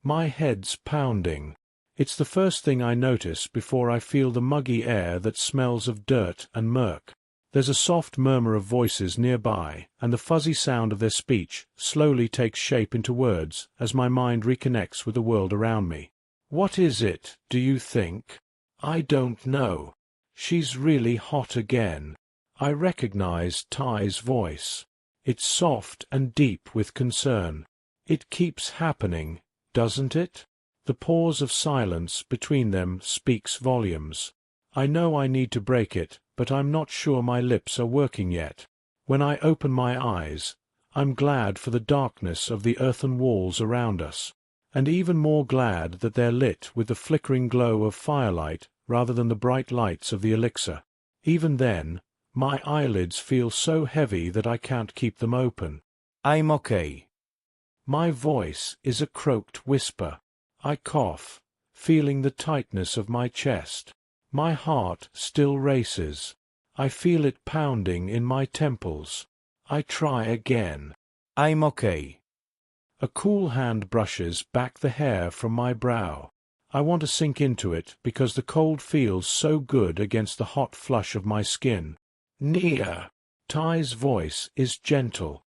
My head's pounding. It's the first thing I notice before I feel the muggy air that smells of dirt and murk. There's a soft murmur of voices nearby, and the fuzzy sound of their speech slowly takes shape into words as my mind reconnects with the world around me. What is it, do you think? I don't know. She's really hot again. I recognize Ty's voice. It's soft and deep with concern. It keeps happening, doesn't it? The pause of silence between them speaks volumes. I know I need to break it, but I'm not sure my lips are working yet. When I open my eyes, I'm glad for the darkness of the earthen walls around us, and even more glad that they're lit with the flickering glow of firelight rather than the bright lights of the elixir. Even then, my eyelids feel so heavy that I can't keep them open. I'm okay. My voice is a croaked whisper. I cough, feeling the tightness of my chest. My heart still races. I feel it pounding in my temples. I try again. I'm okay. A cool hand brushes back the hair from my brow. I want to sink into it because the cold feels so good against the hot flush of my skin. Near. Ty's voice is gentle.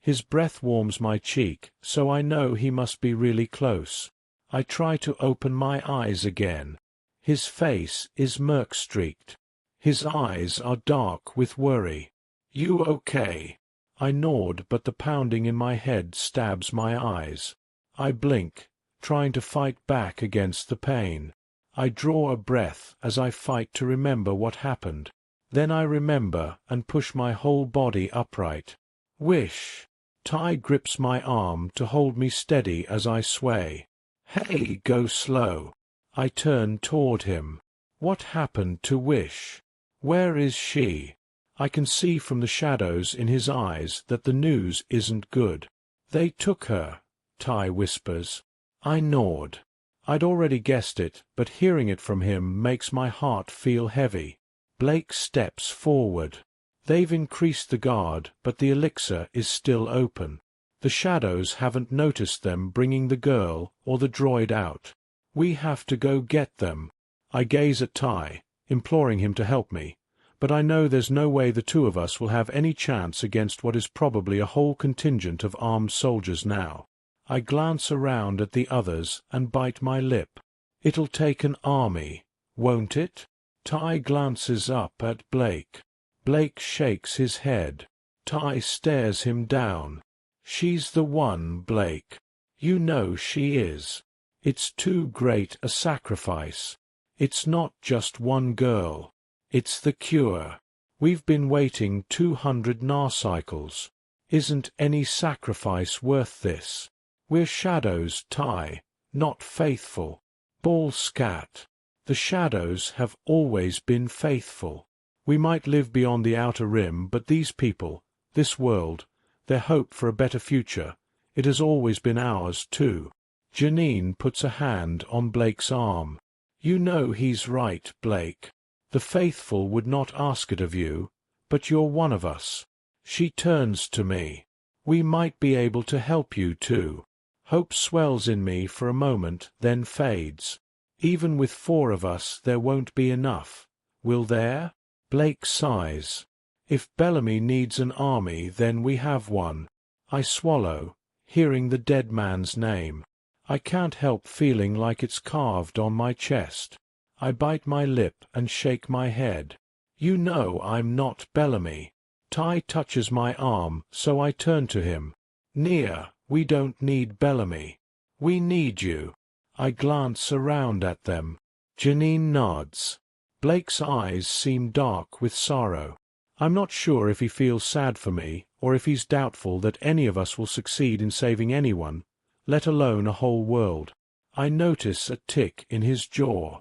His breath warms my cheek, so I know he must be really close. I try to open my eyes again. His face is murk-streaked. His eyes are dark with worry. You okay? I nod, but the pounding in my head stabs my eyes. I blink, trying to fight back against the pain. I draw a breath as I fight to remember what happened. Then I remember and push my whole body upright. Wish. Ty grips my arm to hold me steady as I sway. Hey, go slow. I turn toward him. What happened to Wish? Where is she? I can see from the shadows in his eyes that the news isn't good. They took her, Ty whispers. I nod. I'd already guessed it, but hearing it from him makes my heart feel heavy. Blake steps forward. They've increased the guard, but the elixir is still open. The shadows haven't noticed them bringing the girl or the droid out. We have to go get them. I gaze at Ty, imploring him to help me, but I know there's no way the two of us will have any chance against what is probably a whole contingent of armed soldiers now. I glance around at the others and bite my lip. It'll take an army, won't it? Ty glances up at Blake. Blake shakes his head. Ty stares him down. She's the one, Blake. You know she is. It's too great a sacrifice. It's not just one girl. It's the cure. We've been waiting 200 narcycles. Isn't any sacrifice worth this? We're shadows, Ty, not faithful. Ball scat. The shadows have always been faithful. We might live beyond the outer rim, but these people, this world, their hope for a better future, it has always been ours too. Janine puts a hand on Blake's arm. You know he's right, Blake. The faithful would not ask it of you, but you're one of us. She turns to me. We might be able to help you too. Hope swells in me for a moment, then fades. Even with 4 of us there won't be enough. Will there? Blake sighs. If Bellamy needs an army, then we have one. I swallow, hearing the dead man's name. I can't help feeling like it's carved on my chest. I bite my lip and shake my head. You know I'm not Bellamy. Ty touches my arm, so I turn to him. Nia, we don't need Bellamy. We need you. I glance around at them. Janine nods. Blake's eyes seem dark with sorrow. I'm not sure if he feels sad for me, or if he's doubtful that any of us will succeed in saving anyone, let alone a whole world. I notice a tick in his jaw.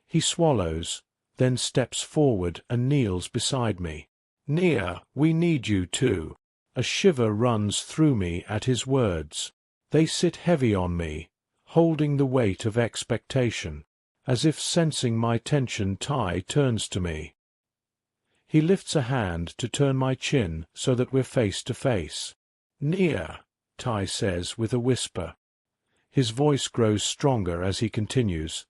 He swallows, then steps forward and kneels beside me. Nia, we need you too. A shiver runs through me at his words. They sit heavy on me, holding the weight of expectation. As if sensing my tension, Ty turns to me. He lifts a hand to turn my chin so that we're face to face. Nia, Ty says with a whisper. His voice grows stronger as he continues.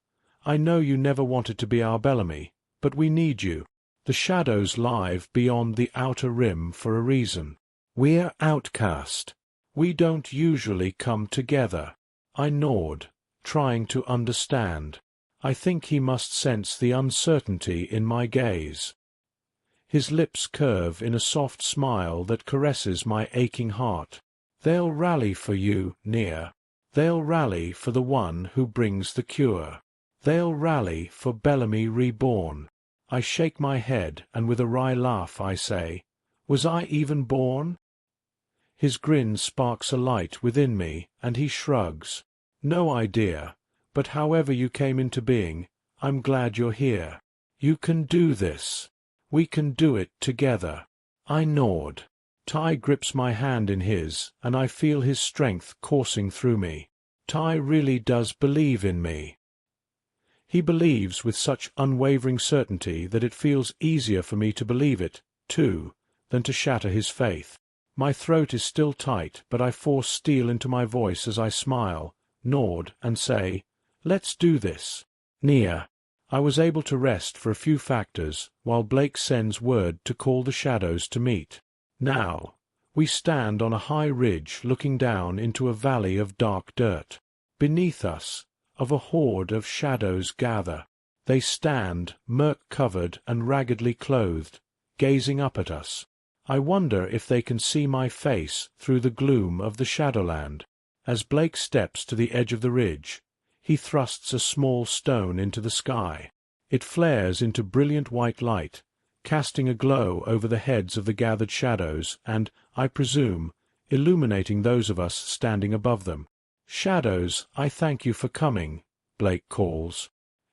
I know you never wanted to be our Bellamy, but we need you. The shadows live beyond the outer rim for a reason. We're outcast. We don't usually come together. I nod, trying to understand. I think he must sense the uncertainty in my gaze. His lips curve in a soft smile that caresses my aching heart. They'll rally for you, Nia. They'll rally for the one who brings the cure. They'll rally for Bellamy reborn. I shake my head, and with a wry laugh I say, Was I even born? His grin sparks a light within me, and he shrugs. No idea, but however you came into being, I'm glad you're here. You can do this. We can do it together. I nod. Ty grips my hand in his, and I feel his strength coursing through me. Ty really does believe in me. He believes with such unwavering certainty that it feels easier for me to believe it, too, than to shatter his faith. My throat is still tight, but I force steel into my voice as I smile, nod, and say, Let's do this. Nia. I was able to rest for a few factors, while Blake sends word to call the shadows to meet. Now, we stand on a high ridge looking down into a valley of dark dirt. Beneath us, of a horde of shadows gather. They stand, murk-covered and raggedly clothed, gazing up at us. I wonder if they can see my face through the gloom of the Shadowland. As Blake steps to the edge of the ridge, he thrusts a small stone into the sky. It flares into brilliant white light, casting a glow over the heads of the gathered shadows and, I presume, illuminating those of us standing above them. Shadows, I thank you for coming, Blake calls.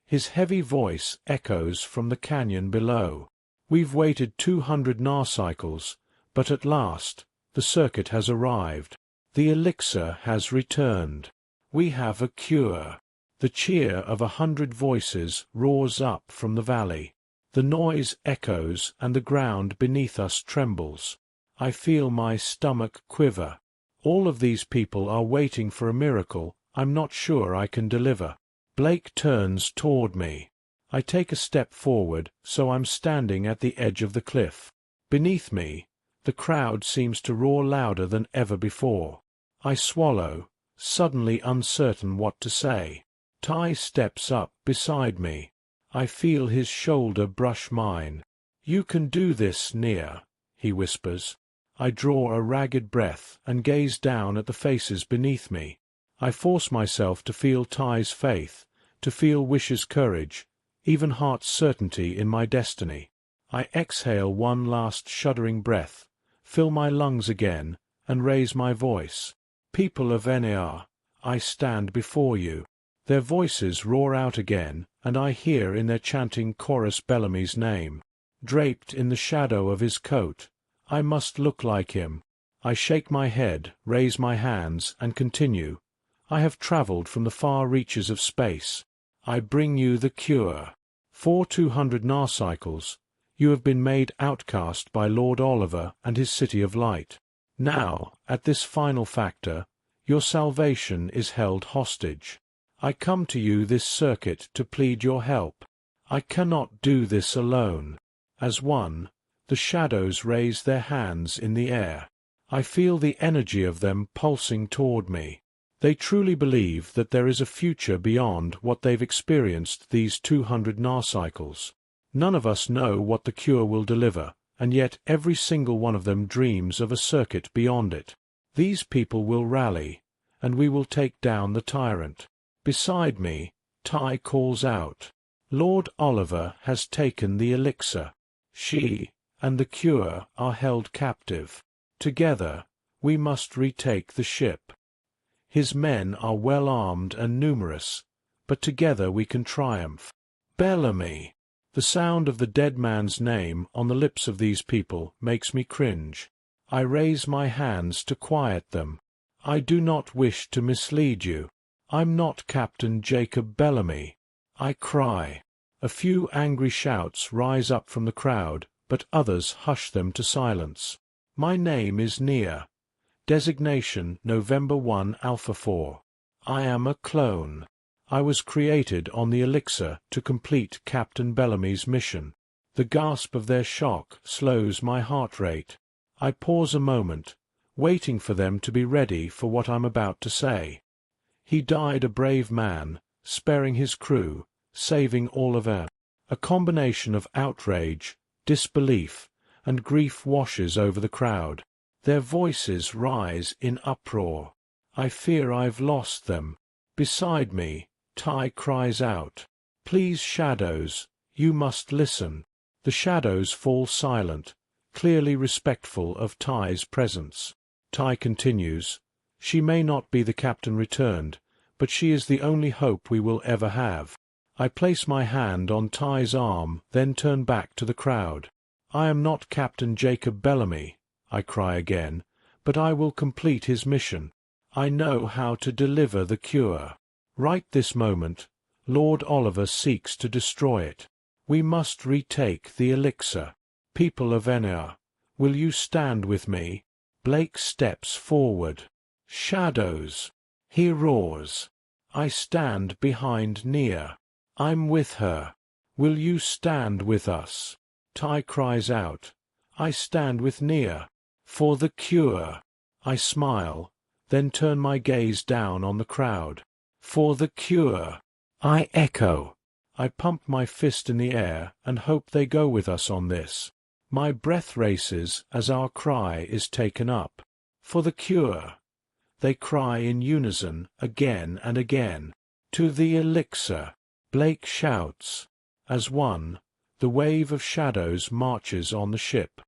His heavy voice echoes from the canyon below. We've waited 200 narcycles, but at last, the circuit has arrived. The elixir has returned. We have a cure. The cheer of 100 voices roars up from the valley. The noise echoes and the ground beneath us trembles. I feel my stomach quiver. All of these people are waiting for a miracle I'm not sure I can deliver. Blake turns toward me. I take a step forward, so I'm standing at the edge of the cliff. Beneath me, the crowd seems to roar louder than ever before. I swallow, suddenly uncertain what to say. Ty steps up beside me. I feel his shoulder brush mine. You can do this, Nia, he whispers. I draw a ragged breath and gaze down at the faces beneath me. I force myself to feel Ty's faith, to feel Wish's courage, even Heart's certainty in my destiny. I exhale one last shuddering breath, fill my lungs again, and raise my voice. People of Eniar, I stand before you. Their voices roar out again, and I hear in their chanting chorus Bellamy's name. Draped in the shadow of his coat, I must look like him. I shake my head, raise my hands, and continue. I have traveled from the far reaches of space. I bring you the cure. For 200 narcycles, you have been made outcast by Lord Oliver and his City of Light. Now, at this final factor, your salvation is held hostage. I come to you this circuit to plead your help. I cannot do this alone. As one, the shadows raise their hands in the air. I feel the energy of them pulsing toward me. They truly believe that there is a future beyond what they've experienced these 200 narcycles. None of us know what the cure will deliver, and yet every single one of them dreams of a circuit beyond it. These people will rally, and we will take down the tyrant. Beside me, Ty calls out, Lord Oliver has taken the elixir. She and the cure are held captive. Together, we must retake the ship. His men are well armed and numerous, but together we can triumph. Bellamy! The sound of the dead man's name on the lips of these people makes me cringe. I raise my hands to quiet them. I do not wish to mislead you. I'm not Captain Jacob Bellamy. I cry. A few angry shouts rise up from the crowd, but others hush them to silence. My name is Nia. Designation November 1 Alpha 4. I am a clone. I was created on the elixir to complete Captain Bellamy's mission. The gasp of their shock slows my heart rate. I pause a moment, waiting for them to be ready for what I'm about to say. He died a brave man, sparing his crew, saving all of Earth. A combination of outrage, disbelief, and grief washes over the crowd. Their voices rise in uproar. I fear I've lost them. Beside me, Ty cries out, "Please, shadows, you must listen." The shadows fall silent, clearly respectful of Ty's presence. Ty continues, "She may not be the captain returned, but she is the only hope we will ever have." I place my hand on Ty's arm, then turn back to the crowd. "I am not Captain Jacob Bellamy," I cry again, "but I will complete his mission. I know how to deliver the cure." Right this moment, Lord Oliver seeks to destroy it. We must retake the elixir. People of Enea, will you stand with me? Blake steps forward. "Shadows!" he roars. I stand behind Nia. "I'm with her. Will you stand with us?" Ty cries out. "I stand with Nia. For the cure." I smile, then turn my gaze down on the crowd. "For the cure," I echo. I pump my fist in the air and hope they go with us on this. My breath races as our cry is taken up. "For the cure." They cry in unison again and again. "To the elixir." Blake shouts. As one, the wave of shadows marches on the ship.